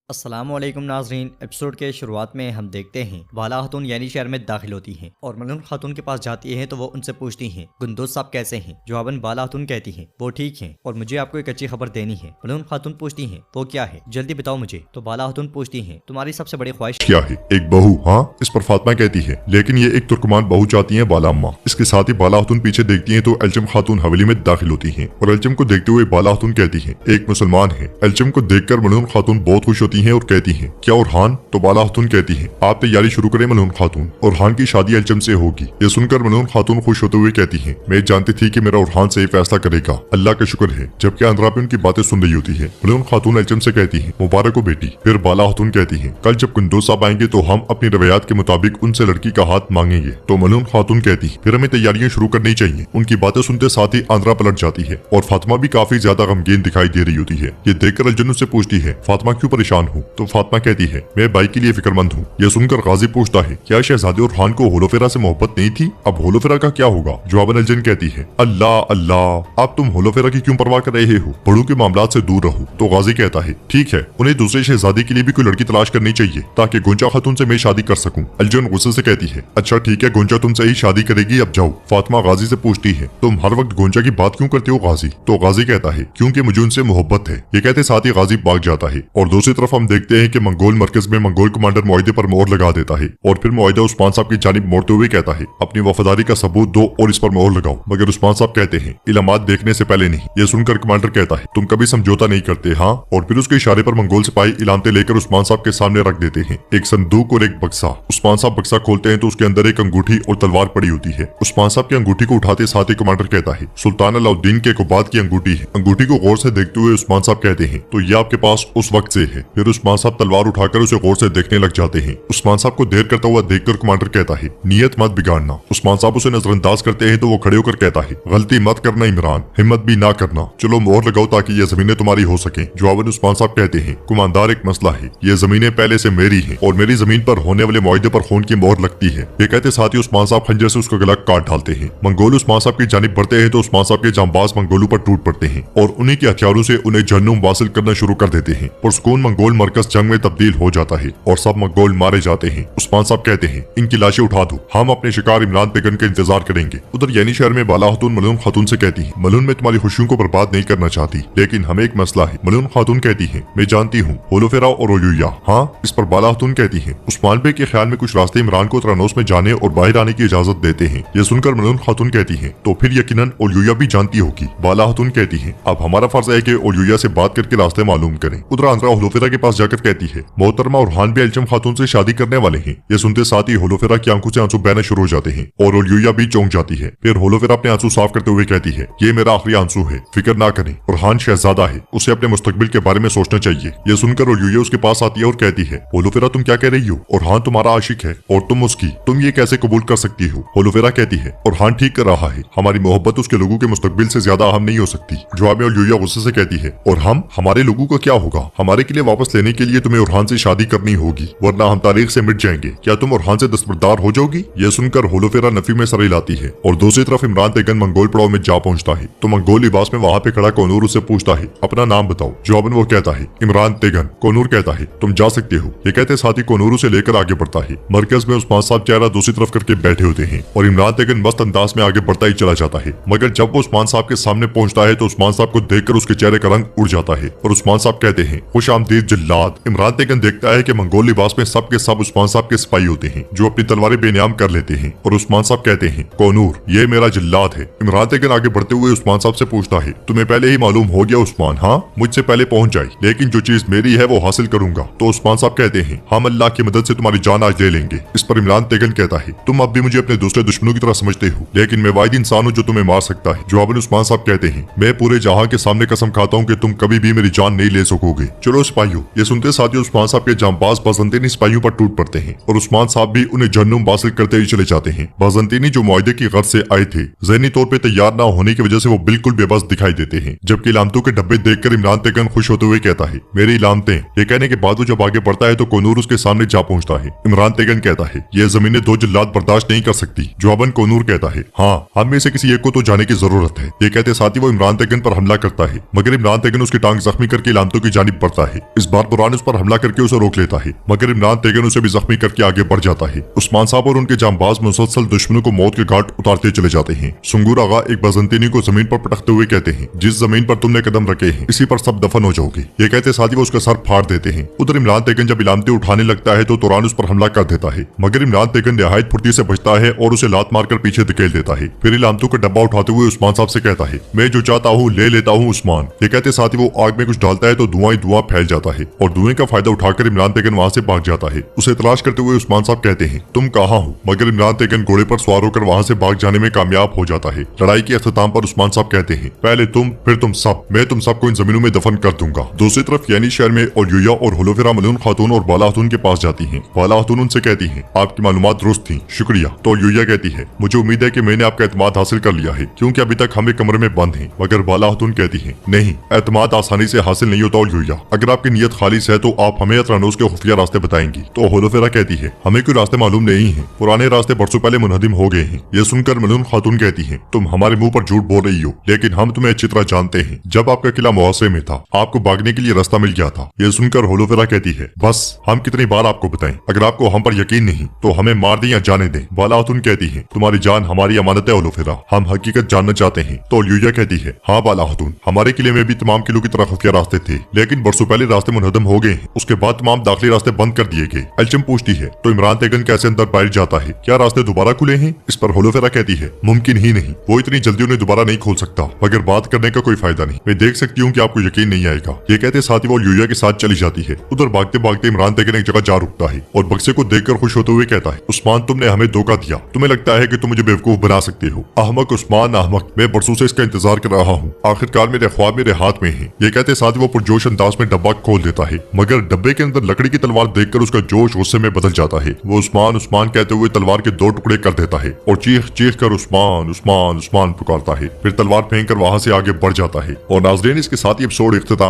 अस्सलामुअलैकुम नाजरीन। एपिसोड के शुरुआत में हम देखते हैं बाला खातून यानी शहर में दाखिल होती हैं और मलून खातून के पास जाती हैं तो वो उनसे पूछती हैं गुंदोज साहब कैसे हैं। जवाबन बाला खातून कहती हैं वो ठीक हैं और मुझे आपको एक अच्छी खबर देनी है। मलून खातून पूछती हैं वो क्या है, जल्दी बताओ मुझे। तो बाला खातून पूछती हैं तुम्हारी सबसे बड़ी ख्वाहिश क्या है? एक बहू। हाँ, इस पर फातिमा कहती है लेकिन ये एक तुर्कमान बहू चाहती है बाला अम्मा। इसके साथ ही बाला खातून पीछे देखती है तो एल्चम खातून हवेली में दाखिल होती है और एल्चम को देखते हुए बाला खातून कहती है एक मुसलमान है। एल्चम को देखकर मलून खातून बहुत खुश होती है और कहती है क्या उरहान? तो बाला खातून कहती है आप तैयारी शुरू करें मलून खातून, उरहान की शादी एल्चम से होगी। ये सुनकर मलून खातून खुश होते हुए कहती है मैं जानती थी कि मेरा उरहान सही फैसला करेगा, अल्लाह का शुक्र है। जबकि अंदरा पे उनकी बातें सुन रही होती है। मलून खातून एल्चम से कहती है मुबारक हो बेटी। फिर बाला खातून कहती है कल जब गुंदोज साहब आएंगे तो हम अपनी रवायात के मुताबिक उनसे लड़की का हाथ मांगेंगे। तो मलून खातून कहती है फिर हमें तैयारियां शुरू करनी चाहिए। उनकी बातें सुनते साथ ही अंदरा पलट जाती है और फातिमा भी काफी ज्यादा गमगीन दिखाई दे रही होती है। ये देखकर एल्चम से पूछती है फातिमा क्यों परेशान हूँ? तो फातिमा कहती है मैं भाई के लिए फिक्रमंद हूँ। यह सुनकर गाजी पूछता है क्या शहजादे और खान को होलोफेरा से मोहब्बत नहीं थी? अब होलोफेरा का क्या होगा? जवाबन एल्चम कहती है अल्लाह अल्लाह, आप तुम होलोफेरा की क्यों परवाह कर रहे हो? बड़ों के मामलात से दूर रहो। तो गाजी कहता है ठीक है, उन्हें दूसरे शहजादे के लिए भी कोई लड़की तलाश करनी चाहिए ताकि गुंजा खातून से मैं शादी कर सकूं। एल्चम गुस्से से कहती है अच्छा ठीक है, गुंजा तुमसे ही शादी करेगी, अब जाओ। फातिमा गाजी से पूछती है तुम हर वक्त गुंजा की बात क्यों करते हो गाजी? तो गाजी कहता है क्योंकि मुझे उनसे मोहब्बत है। ये कहते साथ ही गाजी भाग जाता है और दूसरी तरफ हम देखते हैं कि मंगोल मरकज में मंगोल कमांडर मुआहिदे पर मोहर लगा देता है और फिर मुआहिदा उस्मान साहब की जानिब मोड़ते हुए कहता है अपनी वफादारी का सबूत दो और इस पर मोहर लगाओ। मगर उस्मान साहब कहते हैं इलामात देखने से पहले नहीं। ये सुनकर कमांडर कहता है तुम कभी समझौता नहीं करते। हाँ, और फिर उसके इशारे पर मंगोल सिपाही इलामतें लेकर उस्मान साहब के सामने रख देते हैं, एक संदूक और एक बक्सा। उस्मान साहब बक्सा खोलते हैं तो उसके अंदर एक अंगूठी और तलवार पड़ी होती है। उस्मान साहब की अंगूठी को उठाते साथ ही कमांडर कहता है सुल्तान अलाउद्दीन के कुबात की अंगूठी है। अंगूठी को गौर से देखते हुए उस्मान साहब कहते हैं तो यह आपके पास उस वक्त से है। फिर उस्मान साहब तलवार उठाकर उसे गौर से देखने लग जाते हैं। उस्मान साहब को देर करता हुआ देखकर कमांडर कहता है नियत मत बिगाड़ना। उस्मान साहब उसे नजरअंदाज करते हैं तो वो खड़े होकर कहता है गलती मत करना इमरान, हिम्मत भी ना करना, चलो मोहर लगाओ ताकि ये जमीनें तुम्हारी हो सके। जवाबन उस्मान साहब कहते हैं कुमानदार एक मसला है, ये जमीनें पहले से मेरी हैं और मेरी जमीन पर होने वाले मुआहिदे पर खून की मोहर लगती है। ये कहते साथ ही उस्मान साहब खंजर से उसका गला काट डालते हैं। मंगोल उस्मान साहब की जानिब बढ़ते हैं तो उस्मान साहब के जांबाज मंगोलों पर टूट पड़ते हैं और उन्हीं के हथियारों से उन्हें जहन्नुम वासिल करना शुरू कर देते हैं। पुरसकून मंगोल मरकज जंग में तब्दील हो जाता है और सब मंगोल मारे जाते हैं। उस्मान साहब कहते हैं इनकी लाशें उठा दो, हम अपने शिकार इमरान बेगम का इंतजार करेंगे। उधर यानी शहर में बाला खातून मलून खातून से कहती है मलून मैं तुम्हारी खुशियों को बर्बाद नहीं करना चाहती लेकिन हमें एक मसला है। मलून खातून कहती है मैं जानती हूँ होलोफेरा और ओलुया। हाँ, इस पर बाला खातून कहती है उस्मान बे के ख्याल में कुछ रास्ते इमरान को त्रानोस में जाने और बाहर आने की इजाजत देते हैं। यह सुनकर मलून खातून कहती है तो फिर यकीनन ओलुया भी जानती होगी। बाला खातून कहती है अब हमारा फर्ज है कि ओलुया से बात करके रास्ते मालूम करें। उधर अंतरा होलोफेरा के पास जाकर कहती है मोहतरमा और हान भी एल्चम खातून से शादी करने वाले हैं। यह सुनते साथ ही होलोफेरा की आंखों से आंसू बहना शुरू हो जाते हैं और ओलुया भी चौंक जाती है। फिर होलोफेरा अपने आंसू साफ करते हुए कहती है ये मेरा आखिरी आंसू है, फिक्र ना करें, उरहान शहजादा है, उसे अपने मुस्तकबिल के बारे में सोचना चाहिए। यह सुनकर ओलुया उसके पास आती है और कहती है होलोफेरा तुम क्या कह रही हो? उरहान तुम्हारा आशिक है और तुम उसकी, तुम ये कैसे कबूल कर सकती हो? होलोफेरा कहती है उरहान ठीक कर रहा है, हमारी मोहब्बत उसके लोगों के मुस्तकबिल से ज्यादा अहम नहीं हो सकती। जवाब में ओलुया गुस्से से कहती है और हम हमारे लोगों का क्या होगा? हमारे किले वापस लेने के लिए तुम्हें उरहान से शादी करनी होगी वरना हम तारीख से मिट जाएंगे। क्या तुम उरहान से दस्तबरदार हो जाओगी? यह सुनकर होलोफेरा नफी में सर हिलाती है और दूसरी तरफ इमरान तेगन मंगोल पड़ाव में जा पहुंचता है तो मंगोल लिबास में वहाँ पे खड़ा कोनूर उससे पूछता है अपना नाम बताओ। जवाबन वो कहता है इमरान तेगन। कोनूर कहता है तुम जा सकते हो। ये कहते साथ ही कोनूर उसे लेकर आगे बढ़ता है। मरकज में उस्मान साहब चेहरा दूसरी तरफ करके बैठे होते हैं और इमरान तेगन मस्त अंदाज में आगे बढ़ता ही चला जाता है। मगर जब वो उस्मान साहब के सामने पहुंचता है तो उस्मान साहब को देखकर उसके चेहरे का रंग उड़ जाता है और उस्मान साहब कहते हैं खुश आमदीद जल्लाद। इमरान तेगन देखता है कि मंगोल लिबास में सब के सब उस्मान साहब के सिपाही होते हैं जो अपनी तलवारें बेनियाम कर लेते हैं और उस्मान साहब कहते हैं कोनूर ये मेरा जल्लाद है। इमरान तेगन आगे बढ़ते हुए उस्मान साहब से पूछता है तुम्हें पहले ही मालूम हो गया उस्मान? हाँ, मुझसे पहले पहुंच जाए लेकिन जो चीज मेरी है वो हासिल करूंगा। तो उस्मान साहब कहते हैं हम अल्लाह की मदद से तुम्हारी जान आज ले लेंगे। इस पर इमरान तेगन कहता है तुम अब भी मुझे अपने दूसरे दुश्मनों की तरह समझते हो लेकिन मैं वाहिद इंसान हूँ जो तुम्हें मार सकता है। जवाबन उस्मान साहब कहते हैं मैं पूरे जहां के सामने कसम खाता हूँ कि तुम कभी भी मेरी जान नहीं ले सकोगे। चलो सिपाहियों। ये सुनते साथ ही उस्मान साहब के जांबाज बाज़ंतीनी सिपाहियों पर टूट पड़ते हैं और उस्मान साहब भी उन्हें जहन्नुम वासिल करते हुए चले जाते हैं। बाज़ंतीनी जो मुआहिदे की गर्ज से आए थे ज़हनी तौर पर तैयार न होने की वजह से वो बिल्कुल बेबस दिखाई देते हैं। जबकि इलामतों के डब्बे देखकर इमरान तेगन खुश होते हुए कहता है मेरी इलामतें। ये कहने के बाद वो जब आगे बढ़ता है तो कोनूर उसके सामने जा पहुंचता है। इमरान तेगन कहता है ये जमीनें दो जल्लाद बर्दाश्त नहीं कर सकती। जवाबन कोनूर कहता है हाँ, हम में से किसी एक को तो जाने की जरूरत है। ये कहते साथ ही वो इमरान तेगन पर हमला करता है मगर इमरान तेगन उसकी टांग जख्मी करके इलामतों की जानिब बढ़ता है। इस बार बुरहान उस पर हमला करके उसे रोक लेता है, मगर इमरान तेगन उसे भी जख्मी करके आगे बढ़ जाता है। उस्मान साहब और उनके जांबाज मुसलसल दुश्मनों को मौत के घाट उतारते चले जाते हैं। सुंगूर आगा एक बजंतीनी को जमीन पर पटकते हुए कहते हैं, जिस जमीन पर तुमने कदम रखे हैं इसी पर सब दफन हो जाओगे। ये कहते साथ ही वो उसका सर फाड़ देते हैं। उधर इमरान तेगन जब इलामती उठाने लगता है तो तुरान उस पर हमला कर देता है, मगर इमरान तेगन निहायत फुर्ती से बचता है और उसे लात मारकर पीछे धकेल देता है। फिर इलामतों का डब्बा उठाते हुए उस्मान साहब से कहता है, मैं जो चाहता हूँ ले लेता हूँ उस्मान। ये कहते साथ ही वो आग में कुछ डालता है तो धुआं ही धुआं फैल जाता है और धुएं का फायदा उठाकर इमरान तेगन वहां से भाग जाता है। उसे तलाश करते हुए उस्मान साहब कहते हैं, तुम कहाँ हो? मगर इमरान तेगन घोड़े पर सवार होकर वहां से भाग जाने में कामयाब हो जाता है। लड़ाई के अख्ताम पर उस्मान साहब कहते हैं, पहले तुम फिर तुम सब, मैं तुम सबको इन जमीनों में दफन कर दूंगा। दूसरी तरफ यानी शहर में औलुया और होलोफेरा मलून खातून और बाला खातून के पास जाती हैं। बाला खातून उनसे कहती हैं, आपकी मालूमात दुरुस्त थी, शुक्रिया। तो औलुया कहती है, मुझे उम्मीद है कि मैंने आपका एतमाद हासिल कर लिया है, क्योंकि अभी तक हम एक कमरे में बंद हैं। मगर बाला खातून कहती है, नहीं, एतमाद आसानी से हासिल नहीं होता औलुया, अगर आपकी नीयत खालिस है तो आप हमें अतरानोस के खुफिया रास्ते बताएंगी। तो होलोफेरा कहती है, हमें कोई रास्ते मालूम नहीं है, पुराने रास्ते बरसों पहले मुनहदिम हो गए हैं। ये सुनकर मलून खातून कहती है, तुम हमारे मुंह पर झूठ बोल रही हो, लेकिन हम तुम्हें अच्छी तरह जानते हैं। जब आपका किला मुहासरे में था आपको भागने के लिए रास्ता मिल गया था। ये सुनकर होलोफेरा कहती है, बस हम कितनी बार आपको बताएं, अगर आपको हम पर यकीन नहीं तो हमें मार दें या जाने दें। बाला खातून कहती है, तुम्हारी जान हमारी अमानत है होलोफेरा, हम हकीकत जानना चाहते हैं। तो ल्यूया कहती है, हाँ बाला खातून, हमारे किले में भी तमाम किलों की तरह खुफिया रास्ते थे, लेकिन बरसों पहले रास्ते मुनहदम हो गए हैं। उसके बाद तमाम दाखिली रास्ते बंद कर दिए गए। एल्चम पूछती है, तो इमरान तेगन कैसे अंदर बाहर जाता है? क्या रास्ते दोबारा खुले हैं? इस पर होलोफेरा कहती है, मुमकिन ही नहीं, वो इतनी जल्दी उन्हें दोबारा नहीं खोल सकता, मगर बात करने का कोई फायदा नहीं, मैं देख सकती हूँ कि आपको यकीन नहीं आएगा। ये कहते साथ ही वो ल्यूया के साथ चली जाती है। उधर भागते भागते इमरान तेगन एक जगह जा रुकता है और बक्से को देखकर खुश होते हुए कहता है, उस्मान, तुमने हमें धोखा दिया, तुम्हें लगता है कि तुम मुझे बेवकूफ बना सकते हो। अहमक उस्मान, अहमक, मैं बरसों से इसका इंतजार कर रहा हूँ, आखिरकार मेरे ख्वाब मेरे हाथ में है। ये कहते साथ ही वो पुरजोश अंदाज में डब्बा खोल देता है, मगर डब्बे के अंदर लकड़ी की तलवार देखकर उसका जोश गुस्से में बदल जाता है। वो उस्मान उस्मान कहते हुए तलवार के 2 टुकड़े कर देता है और चीख चीख कर उस्मान उस्मान उस्मान पुकारता है। फिर तलवार फेंक कर वहां से आगे बढ़ जाता है। और नाजरीन, इसके साथ ही एपिसोड इख्तिताम